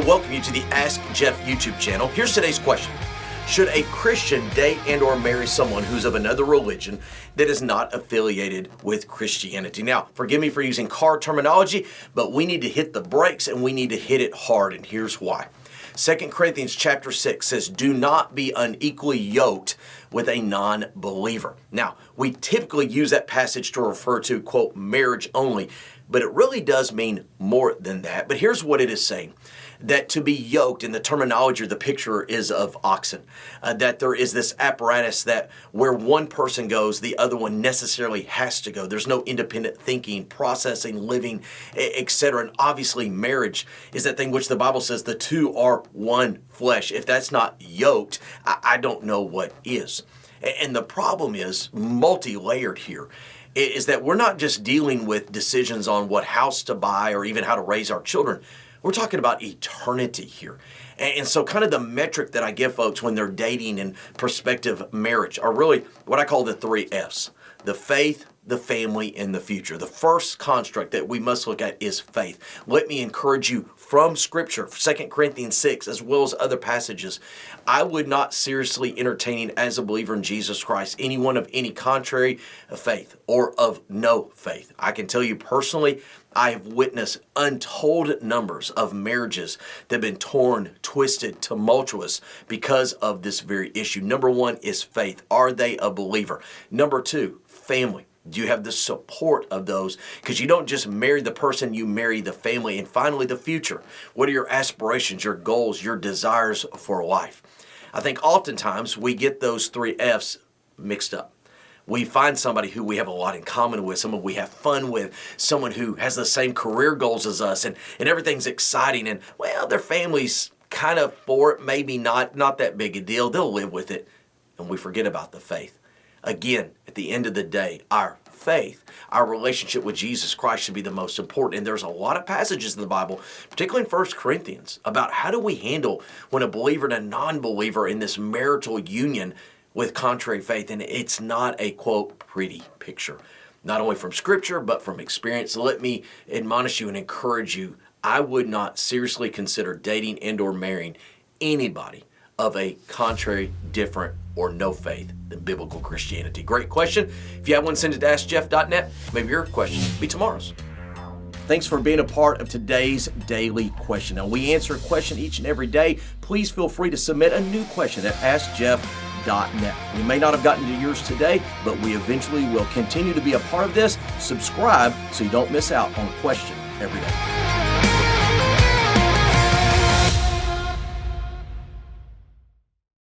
welcome you to the Ask Jeff YouTube channel. Here's today's question. Should a Christian date and or marry someone who's of another religion that is not affiliated with Christianity? Now, forgive me for using car terminology, but we need to hit the brakes and we need to hit it hard, and here's why. 2 Corinthians chapter 6 says, do not be unequally yoked with a non-believer. Now, we typically use that passage to refer to, quote, marriage only, but it really does mean more than that. But here's what it is saying. That to be yoked, in the terminology or the picture is of oxen, that there is this apparatus that where one person goes, the other one necessarily has to go. There's no independent thinking, processing, living, etc. And obviously marriage is that thing which the Bible says the two are one flesh. If that's not yoked, I don't know what is. And the problem is multi-layered here. Is that we're not just dealing with decisions on what house to buy or even how to raise our children. We're talking about eternity here. And so kind of the metric that I give folks when they're dating and prospective marriage are really what I call the 3 F's. The faith, the family, and the future. The first construct that we must look at is faith. Let me encourage you from Scripture, 2 Corinthians 6, as well as other passages. I would not seriously entertain as a believer in Jesus Christ anyone of any contrary faith or of no faith. I can tell you personally, I have witnessed untold numbers of marriages that have been torn, twisted, tumultuous because of this very issue. Number 1 is faith. Are they a believer? Number 2, family. Do you have the support of those? Because you don't just marry the person, you marry the family. And finally, the future. What are your aspirations, your goals, your desires for life? I think oftentimes we get those 3 F's mixed up. We find somebody who we have a lot in common with, someone we have fun with, someone who has the same career goals as us, and everything's exciting. And, well, their family's kind of for it, maybe not that big a deal. They'll live with it. And we forget about the faith. Again, at the end of the day, our faith, our relationship with Jesus Christ should be the most important. And there's a lot of passages in the Bible, particularly in 1 Corinthians, about how do we handle when a believer and a non-believer in this marital union with contrary faith. And it's not a, quote, pretty picture, not only from Scripture, but from experience. So let me admonish you and encourage you. I would not seriously consider dating and or marrying anybody of a contrary, different, or no faith than biblical Christianity. Great question. If you have one, send it to AskJeff.net. Maybe your question will be tomorrow's. Thanks for being a part of today's daily question. Now, we answer a question each and every day. Please feel free to submit a new question at AskJeff.net. We may not have gotten to yours today, but we eventually will continue to be a part of this. Subscribe so you don't miss out on a question every day.